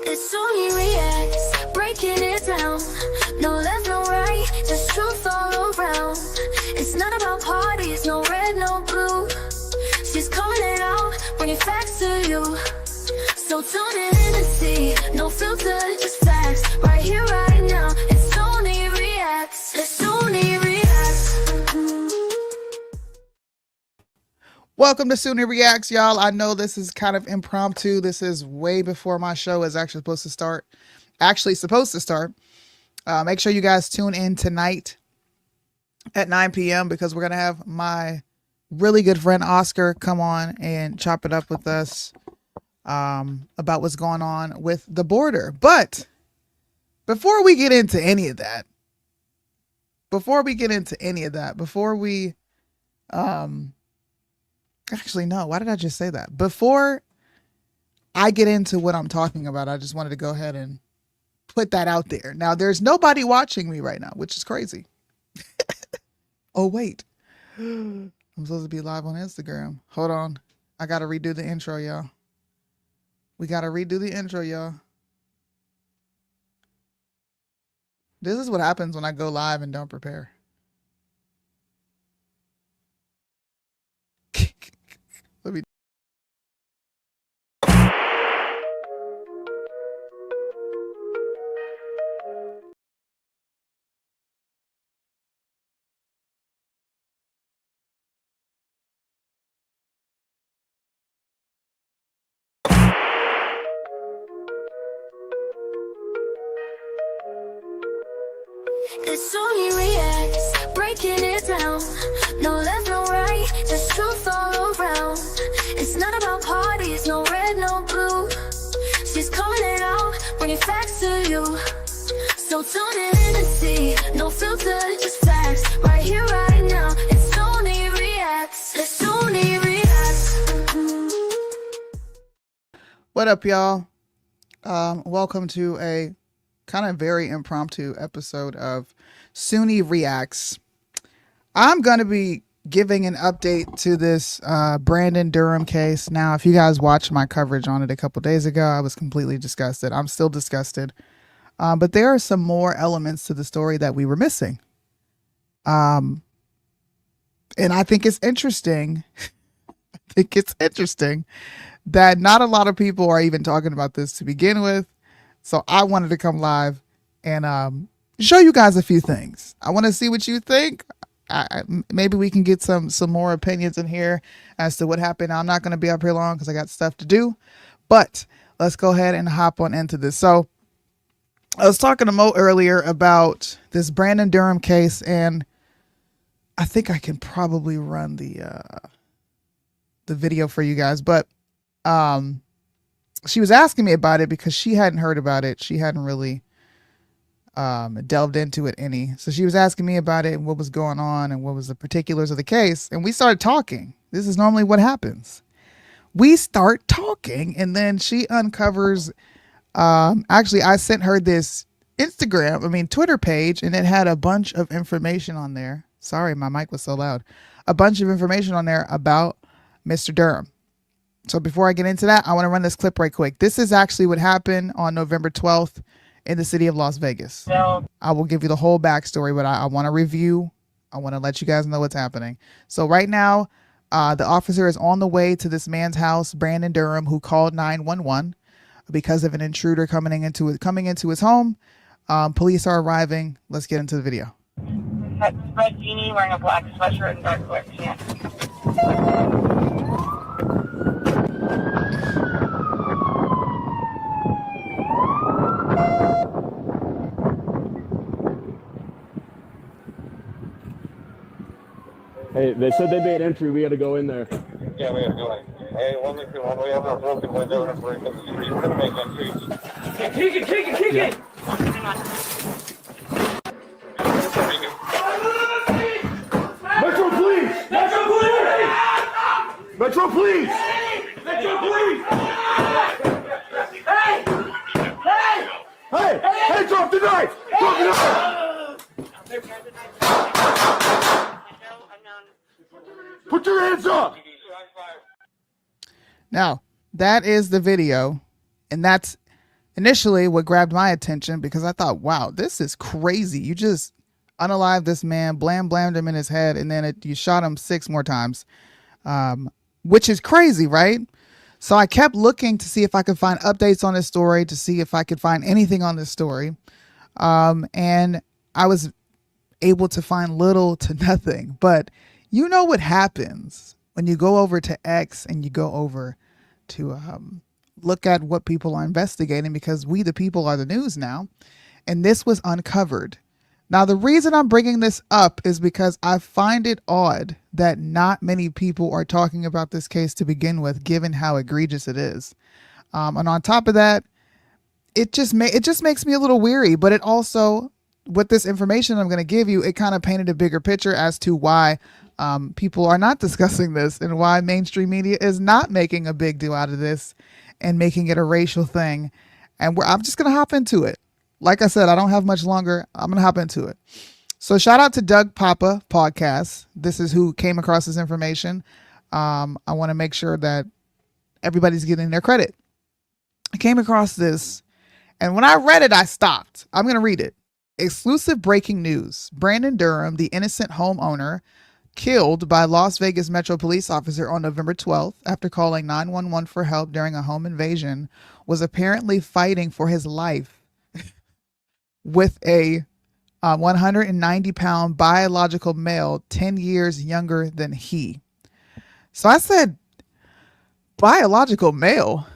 It's only reacts, breaking it down. No left, no right, just truth all around. It's not about parties, no red, no blue. She's calling it out, bringing facts to you. So tune in and see, no filter, just facts. Right here, right now, it's only reacts. It's only reacts. Welcome to Sooner Reacts, y'all. I know this is kind of impromptu. This is way before my show is actually supposed to start. Make sure you guys tune in tonight at 9 p.m. because we're going to have my really good friend Oscar come on and chop it up with us about what's going on with the border. But before we get into any of that, actually, no. Why did I just say that? Before I get into what I'm talking about, I just wanted to go ahead and put that out there. Now, there's nobody watching me right now, which is crazy. Oh, wait. I'm supposed to be live on Instagram. Hold on. I got to redo the intro, y'all. We got to redo the intro, y'all. This is what happens when I go live and don't prepare. Let me. It's only reacts, breaking it down. No left, no right, just truth all around. It's not about parties, no red, no blue. She's calling it out, bringing facts to you. So tune in and see, no filter, just facts. Right here, right now, it's only reacts. It's only reacts. What up, y'all? Welcome to a kind of very impromptu episode of Soonie Reacts. I'm going to be giving an update to this Brandon Durham case. Now, if you guys watched my coverage on it a couple days ago, I was completely disgusted. I'm still disgusted. But there are some more elements to the story that we were missing. And I think it's interesting. That not a lot of people are even talking about this to begin with. So I wanted to come live and show you guys a few things. I want to see what you think. Maybe we can get some more opinions in here as to what happened. I'm not going to be up here long because I got stuff to do. But let's go ahead and hop on into this. So I was talking to Mo earlier about this Brandon Durham case, and I think I can probably run the video for you guys. But she was asking me about it because she hadn't heard about it. She hadn't really delved into it any. So she was asking me about it and what was going on and what was the particulars of the case. And we started talking. This is normally what happens. We start talking and then she uncovers, actually I sent her this Twitter page, and it had a bunch of information on there. Sorry, my mic was so loud. A bunch of information on there about Mr. Durham. So before I get into that, I want to run this clip right quick. This is actually what happened on November 12th in the city of Las Vegas. I will give you the whole backstory, but I want to review. I want to let you guys know what's happening. So right now, the officer is on the way to this man's house, Brandon Durham, who called 911 because of an intruder coming into his home. Police are arriving. Let's get into the video. Red beanie, wearing a black sweatshirt and dark black pants. Hey, they said they made entry. We got to go in there. Yeah, we gotta go in. Hey, one, we have a broken window and we're gonna make entry. Kick it! Metro Police! Metro Police! Hey, drop the knife! Put your hands up! Now, that is the video, and that's initially what grabbed my attention, because I thought, wow, this is crazy. You just unalived this man, blamed him in his head, and then you shot him 6 more times, which is crazy, right? So I kept looking to see if I could find updates on this story, to see if I could find anything on this story. And I was able to find little to nothing. But you know what happens when you go over to X and you go over to look at what people are investigating, because we, the people, are the news now. And this was uncovered. Now, the reason I'm bringing this up is because I find it odd that not many people are talking about this case to begin with, given how egregious it is. And on top of that, it just makes me a little weary. But it also, with this information I'm going to give you, it kind of painted a bigger picture as to why people are not discussing this and why mainstream media is not making a big deal out of this and making it a racial thing. And I'm just going to hop into it. Like I said, I don't have much longer. I'm going to hop into it. So shout out to Doug Papa Podcast. This is who came across this information. I want to make sure that everybody's getting their credit. I came across this, and when I read it, I stopped. I'm going to read it. Exclusive breaking news. Brandon Durham, the innocent homeowner, killed by Las Vegas Metro police officer on November 12th after calling 911 for help during a home invasion, was apparently fighting for his life with a 190-pound biological male 10 years younger than he. So I said, biological male?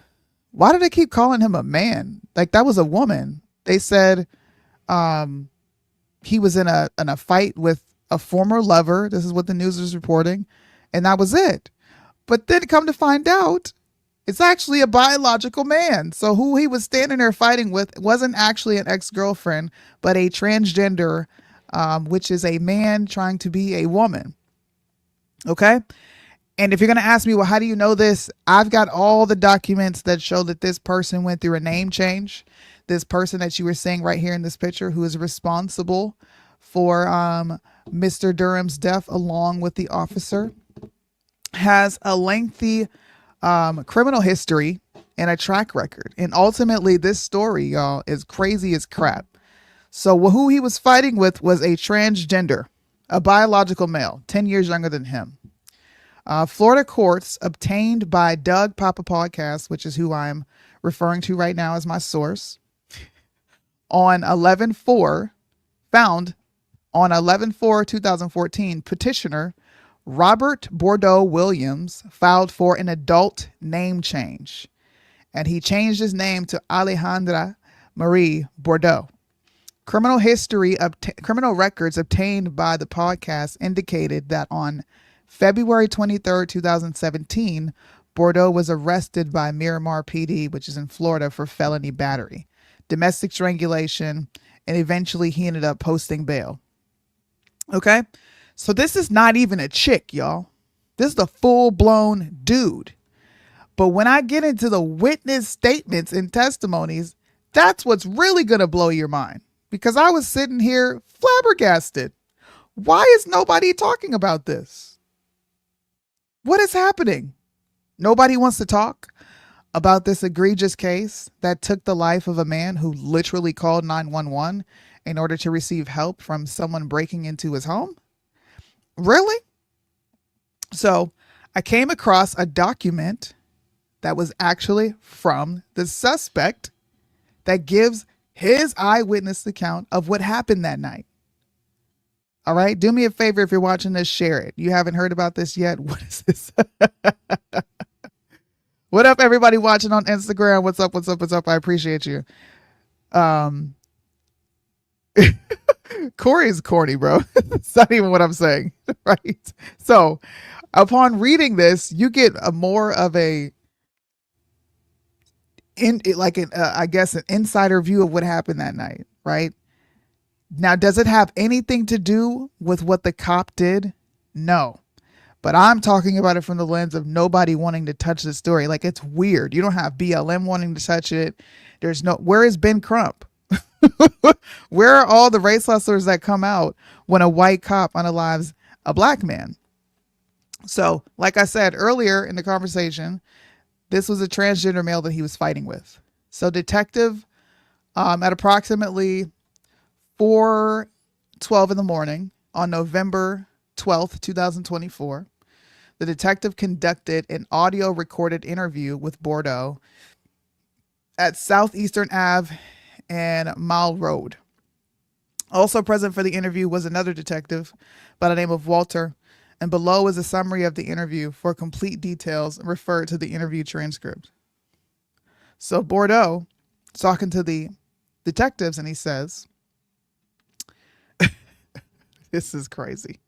Why do they keep calling him a man? Like, that was a woman. They said he was in a fight with a former lover. This is what the news is reporting. And that was it. But then come to find out, it's actually a biological man. So who he was standing there fighting with wasn't actually an ex-girlfriend, but a transgender, which is a man trying to be a woman. Okay? And if you're going to ask me, well, how do you know this? I've got all the documents that show that this person went through a name change. This person that you were seeing right here in this picture, who is responsible for Mr. Durham's death along with the officer, has a lengthy criminal history and a track record. And ultimately, this story, y'all, is crazy as crap. So who he was fighting with was a transgender, a biological male, 10 years younger than him. Florida courts obtained by Doug Papa Podcast, which is who I'm referring to right now as my source, on 11/4, found on 11/4/2014, petitioner Robert Bordeaux Williams filed for an adult name change, and he changed his name to Alejandra Marie Bordeaux. Criminal records obtained by the podcast indicated that on February 23rd, 2017, Bordeaux was arrested by Miramar PD, which is in Florida, for felony battery, domestic strangulation, and eventually he ended up posting bail. Okay? So this is not even a chick, y'all. This is a full-blown dude. But when I get into the witness statements and testimonies, that's what's really going to blow your mind. Because I was sitting here flabbergasted. Why is nobody talking about this? What is happening? Nobody wants to talk about this egregious case that took the life of a man who literally called 911 in order to receive help from someone breaking into his home? Really? So I came across a document that was actually from the suspect that gives his eyewitness account of what happened that night. All right. Do me a favor. If you're watching this, share it. You haven't heard about this yet. What is this? What up, everybody watching on Instagram? What's up? What's up? What's up? I appreciate you. Corey's corny, bro. It's not even what I'm saying. Right. So upon reading this, you get a more of I guess an insider view of what happened that night. Right. Now, does it have anything to do with what the cop did? No. But I'm talking about it from the lens of nobody wanting to touch the story. Like, it's weird. You don't have BLM wanting to touch it. Where is Ben Crump? Where are all the race hustlers that come out when a white cop unalives a black man? So, like I said earlier in the conversation, this was a transgender male that he was fighting with. So Detective At approximately 4:12 in the morning on November 12th, 2024, the detective conducted an audio recorded interview with Bordeaux at Southeastern Ave and Mile Road. Also present for the interview was another detective by the name of Walter, and below is a summary of the interview. For complete details, refer to the interview transcript. So Bordeaux is talking to the detectives, and he says, this is crazy.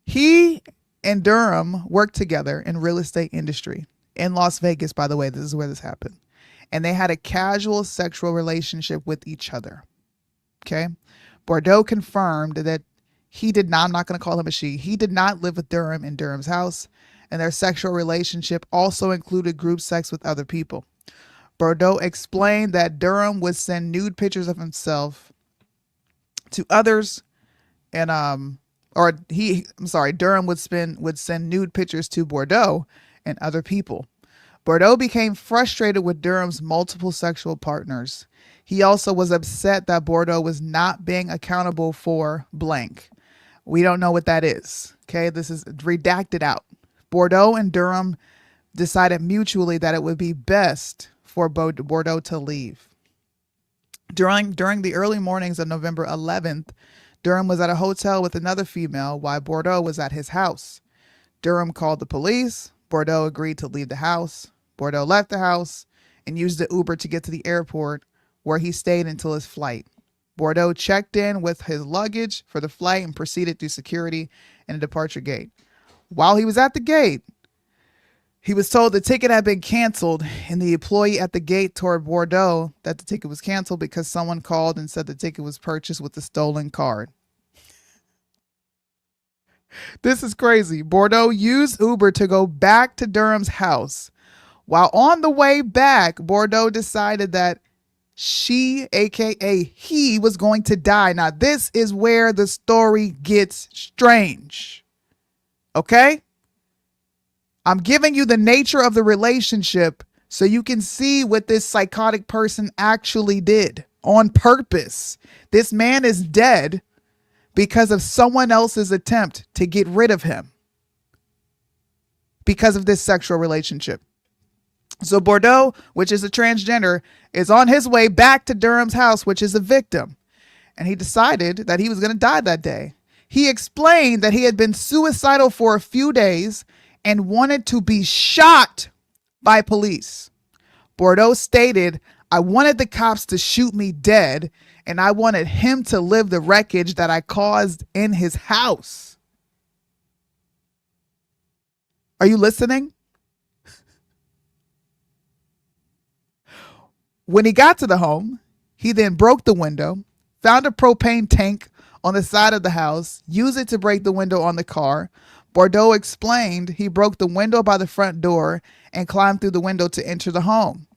He and Durham worked together in real estate industry in Las Vegas, by the way. This is where this happened. And they had a casual sexual relationship with each other. Okay. Bordeaux confirmed that he did not, I'm not going to call him a she, he did not live with Durham in Durham's house. And their sexual relationship also included group sex with other people. Bordeaux explained that Durham would send nude pictures of himself to others, and Durham would send nude pictures to Bordeaux and other people. Bordeaux became frustrated with Durham's multiple sexual partners. He also was upset that Bordeaux was not being accountable for blank. We don't know what that is. Okay, this is redacted out. Bordeaux and Durham decided mutually that it would be best for Bordeaux to leave. During the early mornings of November 11th, Durham was at a hotel with another female while Bordeaux was at his house. Durham called the police. Bordeaux agreed to leave the house. Bordeaux left the house and used the Uber to get to the airport, where he stayed until his flight. Bordeaux checked in with his luggage for the flight and proceeded through security and a departure gate. While he was at the gate, he was told the ticket had been canceled, and the employee at the gate told Bordeaux that the ticket was canceled because someone called and said the ticket was purchased with a stolen card. This is crazy. Bordeaux used Uber to go back to Durham's house. While on the way back, Bordeaux decided that she, aka he, was going to die. Now, this is where the story gets strange. Okay? I'm giving you the nature of the relationship so you can see what this psychotic person actually did on purpose. This man is dead because of someone else's attempt to get rid of him because of this sexual relationship. So Bordeaux, which is a transgender, is on his way back to Durham's house, which is a victim. And he decided that he was going to die that day. He explained that he had been suicidal for a few days and wanted to be shot by police. Bordeaux stated, "I wanted the cops to shoot me dead, and I wanted him to live the wreckage that I caused in his house." Are you listening? When he got to the home, he then broke the window, found a propane tank on the side of the house, used it to break the window on the car. Bordeaux explained he broke the window by the front door and climbed through the window to enter the home.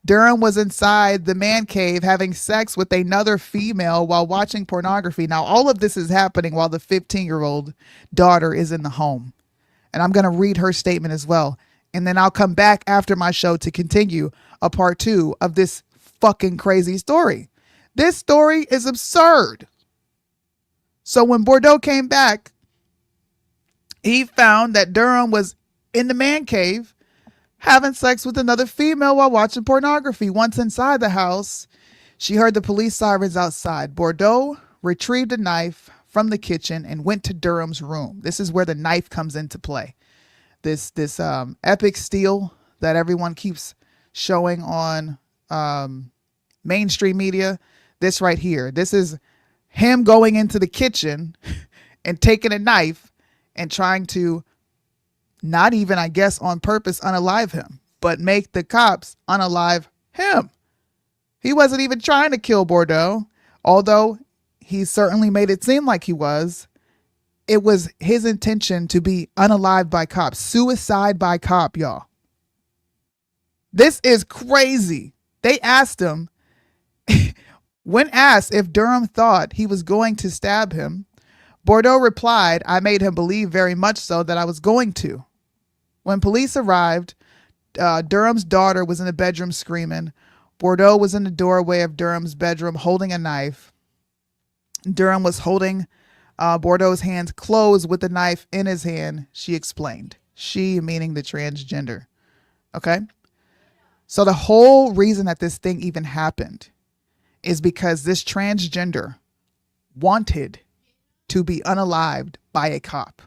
Durham was inside the man cave having sex with another female while watching pornography. Now, all of this is happening while the 15-year-old daughter is in the home. And I'm going to read her statement as well. And then I'll come back after my show to continue a part 2 of this fucking crazy story. This story is absurd. So when Bordeaux came back, he found that Durham was in the man cave having sex with another female while watching pornography. Once inside the house, she heard the police sirens outside. Bordeaux retrieved a knife from the kitchen and went to Durham's room. This is where the knife comes into play. This epic steal that everyone keeps showing on mainstream media. This right here. This is him going into the kitchen and taking a knife and trying to not even, I guess, on purpose unalive him, but make the cops unalive him. He wasn't even trying to kill Bordeaux, although he certainly made it seem like he was. It was his intention to be unalived by cops. Suicide by cop, y'all. This is crazy. They asked him, when asked if Durham thought he was going to stab him, Bordeaux replied, "I made him believe very much so that I was going to." When police arrived, Durham's daughter was in the bedroom screaming. Bordeaux was in the doorway of Durham's bedroom holding a knife. Durham was holding Bordeaux's hands closed with the knife in his hand, she explained. She meaning the transgender. Okay? So the whole reason that this thing even happened is because this transgender wanted to be unalived by a cop.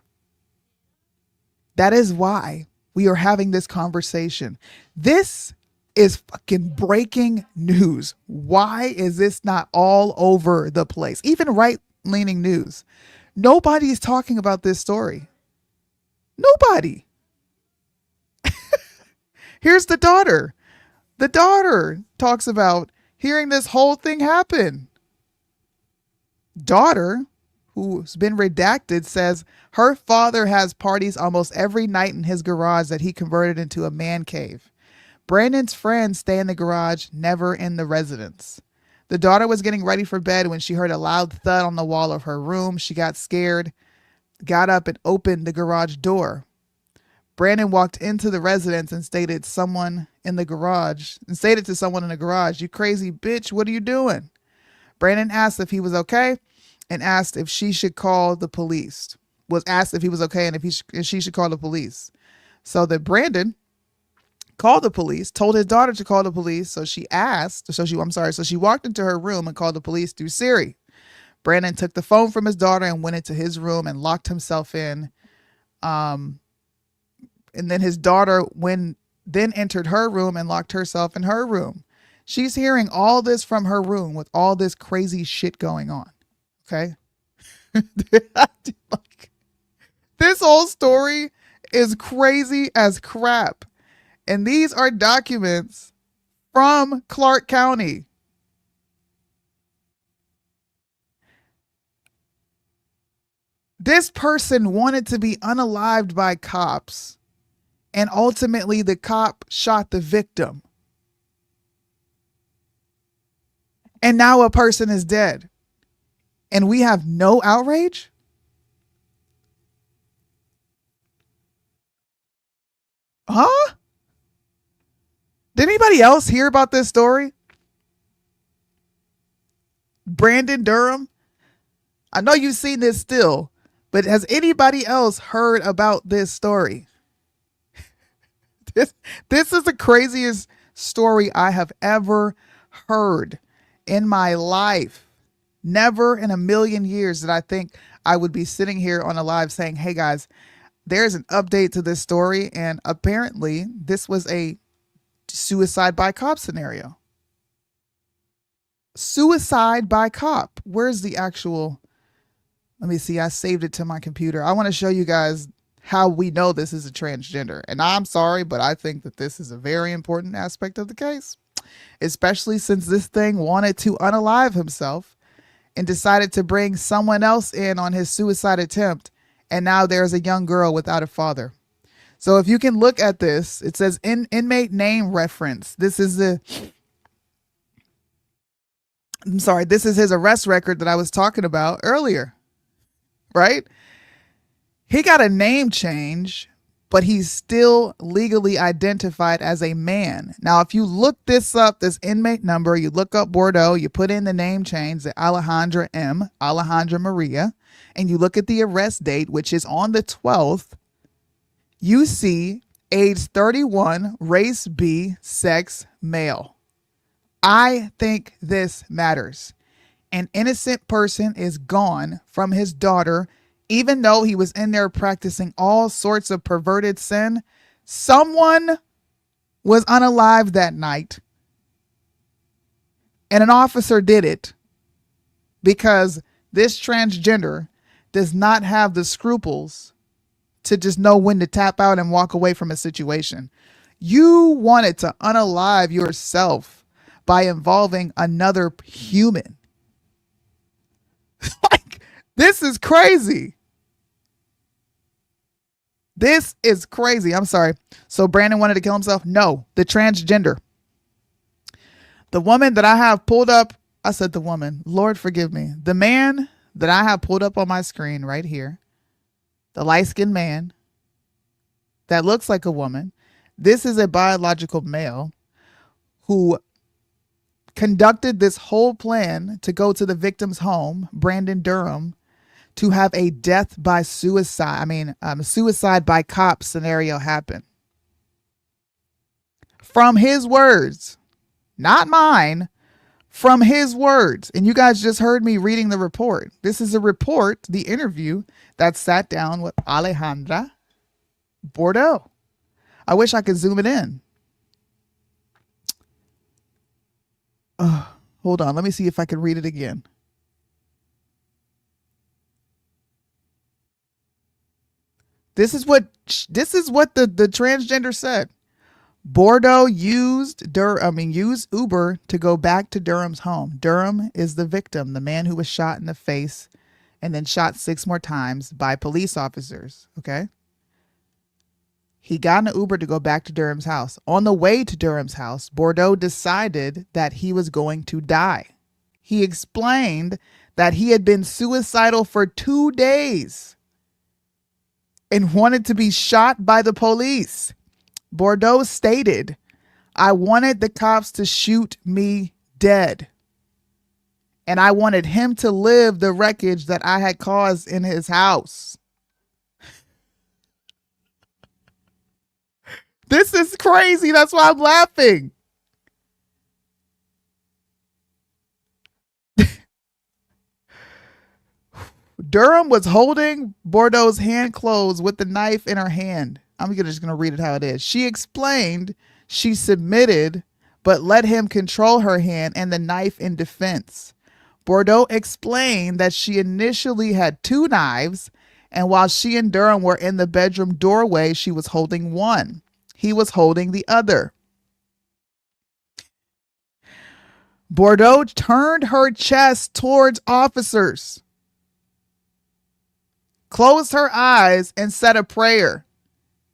That is why we are having this conversation. This is fucking breaking news. Why is this not all over the place? Even right-leaning news. Nobody is talking about this story. Nobody. Here's the daughter. The daughter talks about hearing this whole thing happen. Daughter, who's been redacted, says her father has parties almost every night in his garage that he converted into a man cave. Brandon's friends stay in the garage, never in the residence. The daughter was getting ready for bed when she heard a loud thud on the wall of her room. She got scared, got up and opened the garage door. Brandon walked into the residence and stated to someone in the garage, "You crazy bitch, what are you doing?" Brandon asked if he was okay and asked if she should call the police. Was asked if he was okay and if she should call the police. So that Brandon called the police, told his daughter to call the police. So she walked into her room and called the police through Siri. Brandon took the phone from his daughter and went into his room and locked himself in. And then his daughter then entered her room and locked herself in her room. She's hearing all this from her room with all this crazy shit going on. Okay. This whole story is crazy as crap. And these are documents from Clark County. This person wanted to be unalived by cops. And ultimately, the cop shot the victim. And now a person is dead. And we have no outrage? Huh? Did anybody else hear about this story? Brandon Durham? I know you've seen this still, but has anybody else heard about this story? This is the craziest story I have ever heard in my life. Never in a million years did I think I would be sitting here on a live saying, hey guys, there's an update to this story. And apparently this was a suicide by cop scenario. Suicide by cop. Where's the actual, let me see. I saved it to my computer. I want to show you guys how we know this is a transgender. And I'm sorry, but I think that this is a very important aspect of the case, especially since this thing wanted to unalive himself and decided to bring someone else in on his suicide attempt. And now there's a young girl without a father. So if you can look at this, it says inmate name reference. This is his arrest record that I was talking about earlier, right? He got a name change, but he's still legally identified as a man. Now, if you look this up, this inmate number, you look up Bordeaux, you put in the name change, the Alejandra Maria, and you look at the arrest date, which is on the 12th, you see age 31, race B, sex male. I think this matters. An innocent person is gone from his daughter. Even though he was in there practicing all sorts of perverted sin, someone was unalived that night. And an officer did it because this transgender does not have the scruples to just know when to tap out and walk away from a situation. You wanted to unalive yourself by involving another human. This is crazy. This is crazy. I'm sorry. So Brandon wanted to kill himself? No, the transgender. The woman that I have pulled up, I said the woman, Lord forgive me. The man that I have pulled up on my screen right here, the light-skinned man that looks like a woman. This is a biological male who conducted this whole plan to go to the victim's home, Brandon Durham, to have a death by suicide, suicide by cop scenario happen. From his words, not mine, from his words. And you guys just heard me reading the report. This is a report, the interview that sat down with Alejandra Bordeaux. I wish I could zoom it in. Hold on. Let me see if I can read it again. This is what the transgender said. Bordeaux used Uber to go back to Durham's home. Durham is the victim, the man who was shot in the face and then shot 6 more times by police officers. Okay. He got an Uber to go back to Durham's house. On the way to Durham's house, Bordeaux decided that he was going to die. He explained that he had been suicidal for 2 days and wanted to be shot by the police. Bordeaux stated, "I wanted the cops to shoot me dead. And I wanted him to live the wreckage that I had caused in his house." This is crazy. That's why I'm laughing. Durham was holding Bordeaux's hand closed with the knife in her hand. I'm just going to read it how it is. She explained she submitted, but let him control her hand and the knife in defense. Bordeaux explained that she initially had 2 knives, and while she and Durham were in the bedroom doorway, she was holding one. He was holding the other. Bordeaux turned her chest towards officers, closed her eyes, and said a prayer.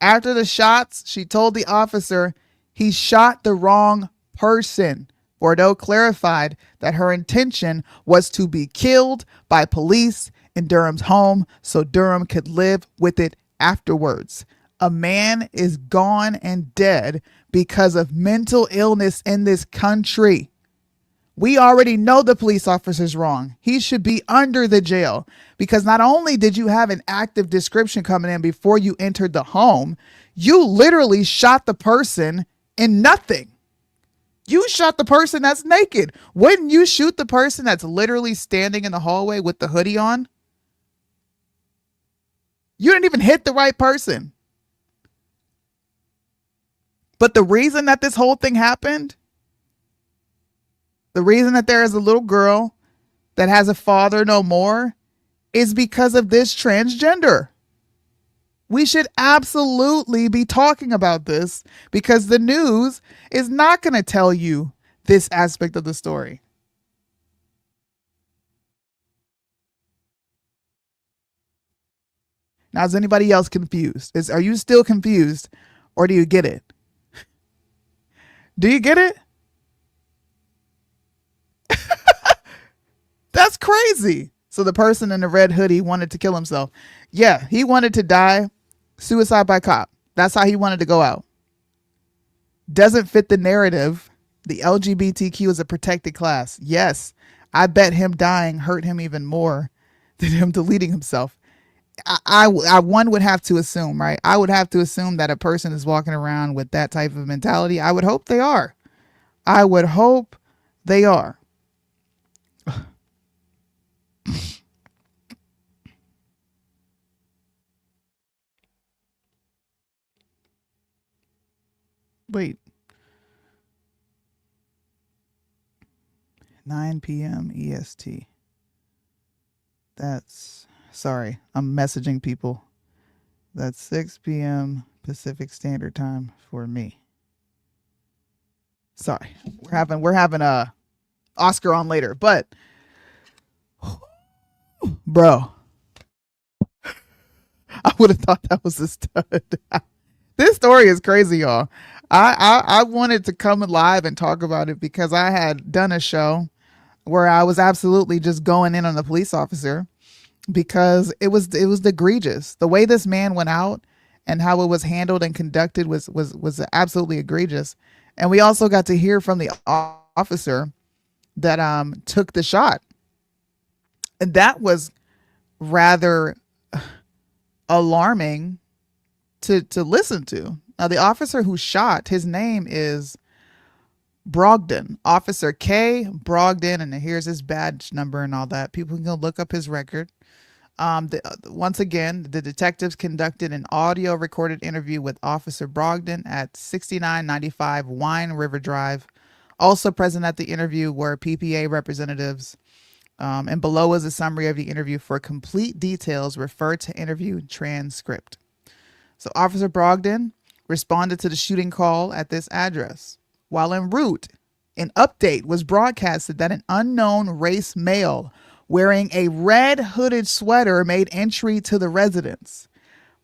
After the shots, she told the officer he shot the wrong person. Bordeaux clarified that her intention was to be killed by police in Durham's home so Durham could live with it afterwards. A man is gone and dead because of mental illness in this country. We already know the police officer's wrong. He should be under the jail because not only did you have an active description coming in before you entered the home, you literally shot the person in nothing. You shot the person that's naked. Wouldn't you shoot the person that's literally standing in the hallway with the hoodie on? You didn't even hit the right person. But the reason that this whole thing happened, the reason that there is a little girl that has a father no more, is because of this transgender. We should absolutely be talking about this because the news is not going to tell you this aspect of the story. Now, is anybody else confused? Are you still confused, or do you get it? Do you get it? That's crazy. So the person in the red hoodie wanted to kill himself. Yeah, he wanted to die. Suicide by cop. That's how he wanted to go out. Doesn't fit the narrative. The LGBTQ is a protected class. Yes, I bet him dying hurt him even more than him deleting himself. One would have to assume, right? I would have to assume that a person is walking around with that type of mentality. I would hope they are. I would hope they are. Wait. 9 p.m. EST. That's, sorry, I'm messaging people. That's 6 p.m. Pacific Standard Time for me. Sorry, we're having a Oscar on later, but bro, I would have thought that was a stud. This story is crazy, y'all. I wanted to come live and talk about it because I had done a show where I was absolutely just going in on the police officer because it was egregious. The way this man went out and how it was handled and conducted was absolutely egregious. And we also got to hear from the officer that took the shot. And that was rather alarming to listen to. Now, the officer who shot, his name is Brogdon, Officer K. Brogdon, and here's his badge number and all that. People can go look up his record. Once again, the detectives conducted an audio recorded interview with Officer Brogdon at 6995 Wine River Drive. Also present at the interview were PPA representatives. And below is a summary of the interview. For complete details, refer to interview transcript. So Officer Brogdon responded to the shooting call at this address. While en route, an update was broadcasted that an unknown race male wearing a red hooded sweater made entry to the residence.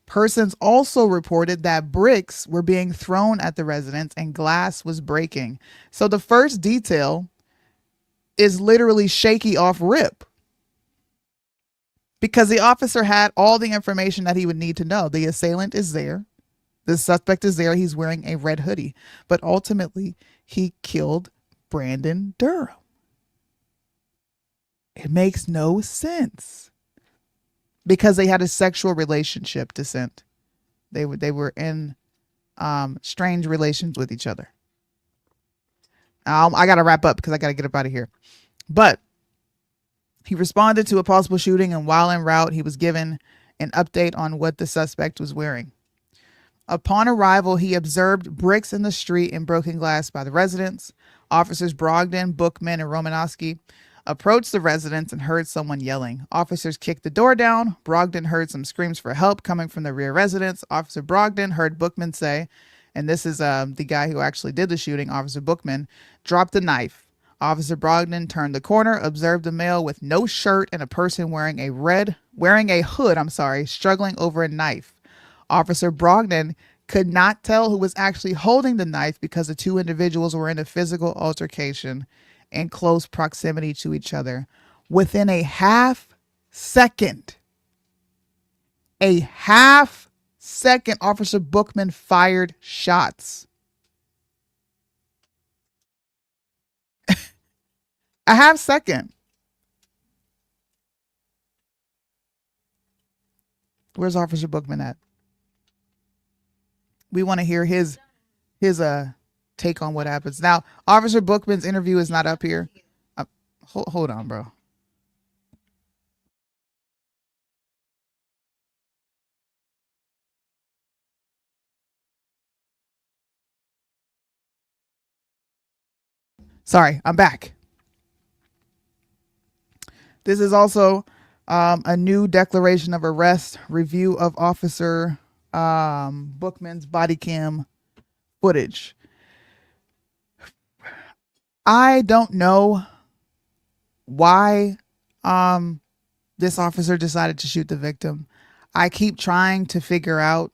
Persons also reported that bricks were being thrown at the residence and glass was breaking. So the first detail is literally shaky off rip, because the officer had all the information that he would need to know. The assailant is there. The suspect is there. He's wearing a red hoodie. But ultimately, he killed Brandon Durham. It makes no sense. Because they had a sexual relationship, Descent. They were in strange relations with each other. I got to wrap up because I got to get up out of here. But he responded to a possible shooting, and while en route, he was given an update on what the suspect was wearing. Upon arrival, he observed bricks in the street and broken glass by the residents. Officers Brogdon, Bookman, and Romanowski approached the residence and heard someone yelling. Officers kicked the door down. Brogdon heard some screams for help coming from the rear residence. Officer Brogdon heard Bookman say, and this is the guy who actually did the shooting, Officer Bookman, dropped the knife. Officer Brogdon turned the corner, observed a male with no shirt and a person wearing a hood, struggling over a knife. Officer Brogdon could not tell who was actually holding the knife because the two individuals were in a physical altercation in close proximity to each other. Within a half second, Officer Bookman fired shots. A half second. Where's Officer Bookman at? We want to hear his take on what happens. Now, Officer Bookman's interview is not up here. Hold on, bro. Sorry, I'm back. This is also a new declaration of arrest, review of Officer Bookman's body cam footage. I don't know why this officer decided to shoot the victim. I keep trying to figure out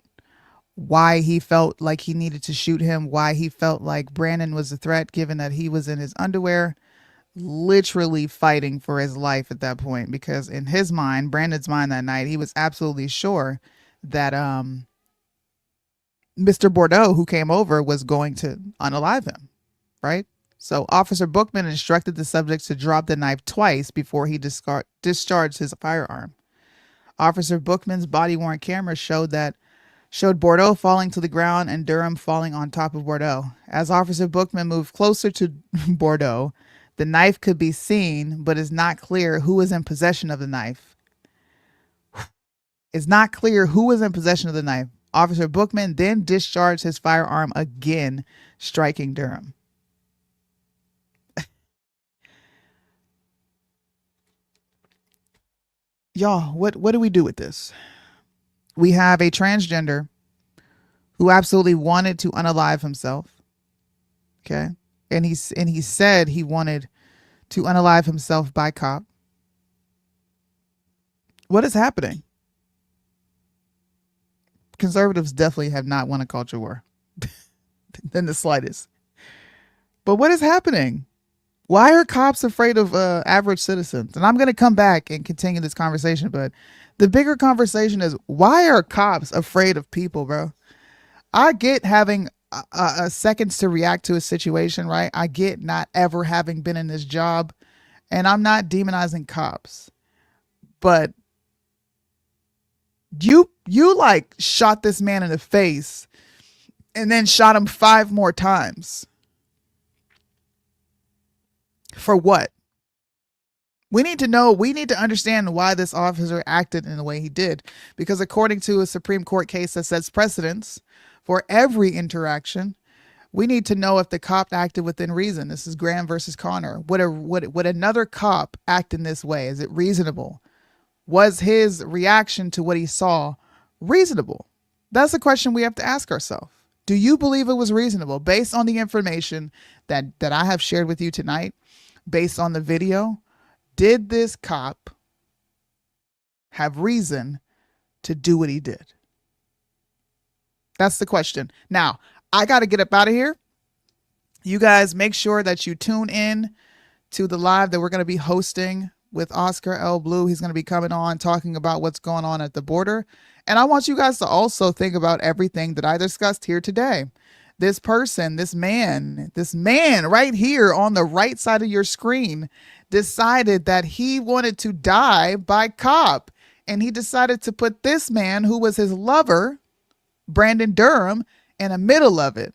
why he felt like he needed to shoot him, why he felt like Brandon was a threat, given that he was in his underwear, literally fighting for his life at that point. Because in his mind, Brandon's mind that night, he was absolutely sure that Mr. Bordeaux, who came over, was going to unalive him, right? So Officer Bookman instructed the subject to drop the knife twice before he discharged his firearm. Officer Bookman's body-worn camera showed Bordeaux falling to the ground and Durham falling on top of Bordeaux. As Officer Bookman moved closer to Bordeaux, the knife could be seen, but it's not clear who was in possession of the knife. It's not clear who was in possession of the knife. Officer Bookman then discharged his firearm again, striking Durham. Y'all, what do we do with this? We have a transgender who absolutely wanted to unalive himself. Okay. And he said he wanted to unalive himself by cop. What is happening? Conservatives definitely have not won a culture war in the slightest. But what is happening? Why are cops afraid of average citizens? And I'm going to come back and continue this conversation, but the bigger conversation is, why are cops afraid of people, bro? I get having seconds to react to a situation, right? I get not ever having been in this job, and I'm not demonizing cops, but you like shot this man in the face and then shot him 5 more times. For what? We need to know, we need to understand why this officer acted in the way he did. Because according to a Supreme Court case that sets precedents for every interaction, we need to know if the cop acted within reason. This is Graham versus Connor. Would another cop act in this way? Is it reasonable? Was his reaction to what he saw reasonable? That's the question we have to ask ourselves. Do you believe it was reasonable based on the information that I have shared with you tonight, based on the video? Did this cop have reason to do what he did? That's the question. Now, I got to get up out of here. You guys make sure that you tune in to the live that we're going to be hosting with Oscar L. Blue. He's going to be coming on talking about what's going on at the border. And I want you guys to also think about everything that I discussed here today. This person, this man right here on the right side of your screen decided that he wanted to die by cop. And he decided to put this man, who was his lover, Brandon Durham, in the middle of it.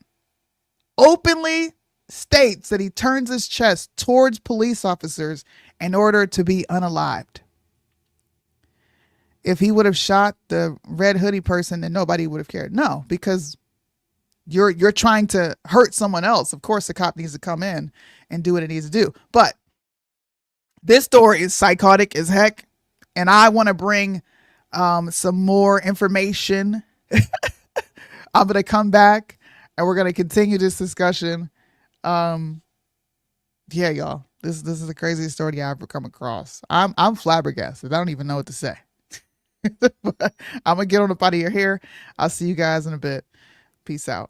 Openly states that he turns his chest towards police officers in order to be unalived. If he would have shot the red hoodie person, then nobody would have cared. No, because you're trying to hurt someone else. Of course, the cop needs to come in and do what it needs to do. But this story is psychotic as heck, and I want to bring some more information. I'm going to come back, and we're going to continue this discussion. Yeah, y'all, this is the craziest story I've ever come across. I'm flabbergasted. I don't even know what to say. But I'm going to get on up out of your hair. I'll see you guys in a bit. Peace out.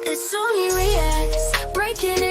It's only reacts, breaking it